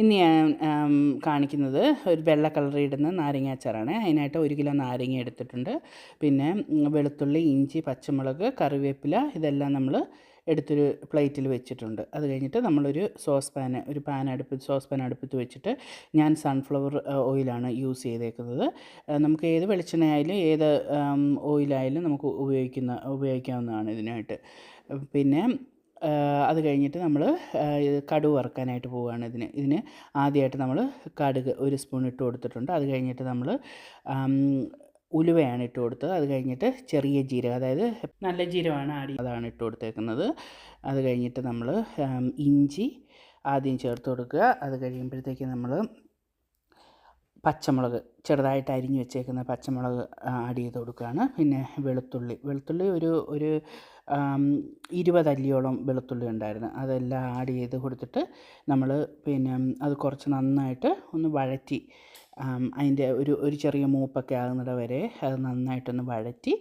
ഇന്ന് ഞാൻ കാണിക്കുന്നത് ഒരു വെള്ള കളർ ഇടുന്ന നാരങ്ങ അച്ചാറാണ്. അതിനായിട്ട് 1 കിലോ നാരങ്ങ എടുത്തിട്ടുണ്ട്. പിന്നെ വെളുത്തുള്ളി, ഇഞ്ചി, പച്ചമുളക്, കറിവേപ്പില ഇതെല്ലാം നമ്മൾ എടുത്തൊരു പ്ലേറ്റിൽ വെച്ചിട്ടുണ്ട്. അത് കഴിഞ്ഞിട്ട് നമ്മളൊരു സോസ് പാൻ അടുപ്പത്ത് വെച്ചിട്ട് ഞാൻ സൺഫ്ലവർ ഓയിലാണ് യൂസ് ചെയ്തേക്കുന്നത്. നമുക്ക് ഏത് വെളിച്ചെണ്ണയായാലും ഏത് ഓയിലായാലും നമുക്ക് ഉപയോഗിക്കാവുന്നതാണ് ഇതിനായിട്ട്. പിന്നെ അത് കഴിഞ്ഞിട്ട് നമ്മൾ കടുക് വറുക്കാനായിട്ട് പോവുകയാണ്. ഇതിന് ആദ്യമായിട്ട് നമ്മൾ കടുക് 1 സ്പൂൺ ഇട്ട് കൊടുത്തിട്ടുണ്ട്. അത് കഴിഞ്ഞിട്ട് നമ്മൾ ഉലുവയാണ് ഇട്ട് കൊടുത്തത്. അത് കഴിഞ്ഞിട്ട് ചെറിയ ജീരകം, അതായത് നല്ല ജീരകമാണ് അതാണ് ഇട്ട് കൊടുത്തേക്കുന്നത്. അത് കഴിഞ്ഞിട്ട് നമ്മൾ ഇഞ്ചി ആദ്യം ചേർത്ത് കൊടുക്കുക. അത് കഴിയുമ്പോഴത്തേക്ക് നമ്മൾ പച്ചമുളക് ചെറുതായിട്ട് അരിഞ്ഞ് വെച്ചേക്കുന്ന പച്ചമുളക് ആഡ് ചെയ്ത് കൊടുക്കുകയാണ്. പിന്നെ വെളുത്തുള്ളി ഒരു 20 അല്ലിയോളം വെളുത്തുള്ളി ഉണ്ടായിരുന്നു. അതെല്ലാം ആഡ് ചെയ്ത് കൊടുത്തിട്ട് നമ്മൾ പിന്നെ അത് കുറച്ച് നന്നായിട്ട് ഒന്ന് വഴറ്റി അതിൻ്റെ ഒരു ചെറിയ മൂപ്പൊക്കെ ആകുന്നിട വരെ അത് നന്നായിട്ടൊന്ന് വഴറ്റി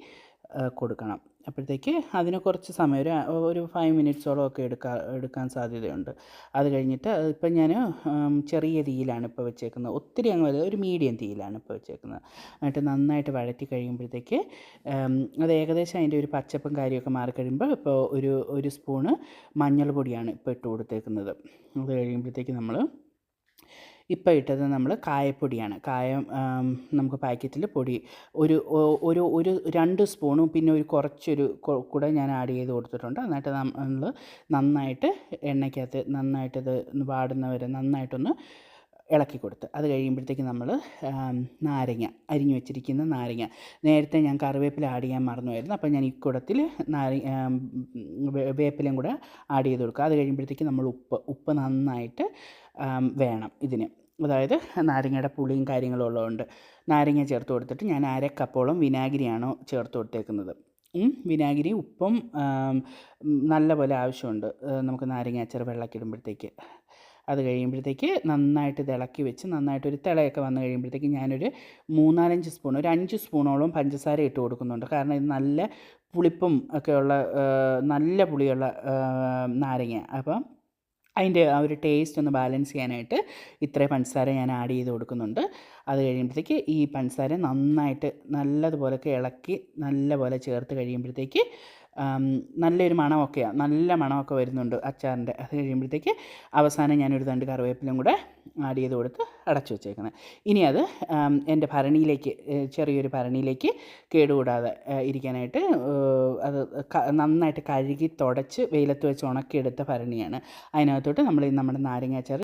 കൊടുക്കണം. അപ്പോഴത്തേക്ക് അതിന് കുറച്ച് സമയം ഒരു 5 മിനിറ്റ്സോളം ഒക്കെ എടുക്കാൻ സാധ്യതയുണ്ട്. അത് കഴിഞ്ഞിട്ട് ഇപ്പം ഞാൻ ചെറിയ തീയിലാണ് ഇപ്പോൾ വെച്ചേക്കുന്നത്. ഒത്തിരി അങ്ങ് ഒരു മീഡിയം തീയിലാണ് ഇപ്പോൾ വെച്ചേക്കുന്നത്. എന്നിട്ട് നന്നായിട്ട് വഴറ്റി കഴിയുമ്പോഴത്തേക്ക് അത് ഏകദേശം അതിൻ്റെ ഒരു പച്ചപ്പും കാര്യമൊക്കെ മാറിക്കഴിയുമ്പോൾ ഇപ്പോൾ ഒരു സ്പൂണ് മഞ്ഞൾ പൊടിയാണ് ഇപ്പോൾ ഇട്ട് കൊടുത്തേക്കുന്നത്. അത് കഴിയുമ്പോഴത്തേക്ക് നമ്മൾ ഇപ്പോൾ ഇട്ടത് നമ്മൾ കായപ്പൊടിയാണ്. കായം നമുക്ക് പാക്കറ്റിൽ പൊടി ഒരു 2 സ്പൂണും പിന്നെ കുറച്ചൊരു കൂടെ ഞാൻ ആഡ് ചെയ്ത് കൊടുത്തിട്ടുണ്ട്. എന്നിട്ട് നമ്മൾ നന്നായിട്ട് എണ്ണയ്ക്കകത്ത് നന്നായിട്ടത് വാടുന്നവരെ നന്നായിട്ടൊന്ന് ഇളക്കി കൊടുത്ത് അത് കഴിയുമ്പോഴത്തേക്ക് നമ്മൾ നാരങ്ങ അരിഞ്ഞു വെച്ചിരിക്കുന്ന നാരങ്ങ, നേരത്തെ ഞാൻ കറിവേപ്പില ആഡ് ചെയ്യാൻ മറന്നുമായിരുന്നു. അപ്പോൾ ഞാൻ ഈ കൂടത്തിൽ വേപ്പിലയും കൂടെ ആഡ് ചെയ്ത് കൊടുക്കുക. അത് കഴിയുമ്പോഴത്തേക്ക് നമ്മൾ ഉപ്പ് നന്നായിട്ട് വേണം ഇതിന്, അതായത് നാരങ്ങയുടെ പുളിയും കാര്യങ്ങളും ഉള്ളതുകൊണ്ട് നാരങ്ങ ചേർത്ത് കൊടുത്തിട്ട് ഞാൻ 1/2 കപ്പോളം വിനാഗിരിയാണ് ചേർത്ത് കൊടുത്തേക്കുന്നത്. വിനാഗിരി ഉപ്പും നല്ലപോലെ ആവശ്യമുണ്ട് നമുക്ക് നാരങ്ങ അച്ചാർ വെള്ളമൊക്കെ ഇടുമ്പോഴത്തേക്ക്. അത് കഴിയുമ്പോഴത്തേക്ക് നന്നായിട്ട് ഇത് ഇളക്കി വെച്ച് നന്നായിട്ടൊരു തിളയൊക്കെ വന്നു കഴിയുമ്പോഴത്തേക്ക് ഞാനൊരു 3-4 സ്പൂൺ, ഒരു 5 സ്പൂണോളം പഞ്ചസാര ഇട്ട് കൊടുക്കുന്നുണ്ട്. കാരണം ഇത് നല്ല പുളിപ്പും ഒക്കെയുള്ള നല്ല പുളിയുള്ള നാരങ്ങ, അപ്പം അതിൻ്റെ ആ ഒരു ടേസ്റ്റ് ഒന്ന് ബാലൻസ് ചെയ്യാനായിട്ട് ഇത്രയും പഞ്ചസാര ഞാൻ ആഡ് ചെയ്ത് കൊടുക്കുന്നുണ്ട്. അത് കഴിയുമ്പോഴത്തേക്ക് ഈ പഞ്ചസാര നന്നായിട്ട് നല്ലതുപോലൊക്കെ ഇളക്കി നല്ലപോലെ ചേർത്ത് കഴിയുമ്പോഴത്തേക്ക് നല്ലൊരു നല്ല മണമൊക്കെ വരുന്നുണ്ട് അച്ചാറിൻ്റെ. അത് കഴിയുമ്പോഴത്തേക്ക് അവസാനം ഞാനൊരു തണ്ട് കറിവേപ്പിലയും കൂടെ ആഡ് ചെയ്ത് കൊടുത്ത് അടച്ചു വെച്ചേക്കുന്നത്. ഇനി അത് എൻ്റെ ഭരണിയിലേക്ക്, ചെറിയൊരു ഭരണിയിലേക്ക് കേടുകൂടാതെ ഇരിക്കാനായിട്ട് അത് നന്നായിട്ട് കഴുകി തുടച്ച് വെയിലത്ത് വെച്ച് ഉണക്കിയെടുത്ത ഭരണിയാണ്. അതിനകത്തോട്ട് നമ്മൾ നമ്മുടെ നാരങ്ങ അച്ചാർ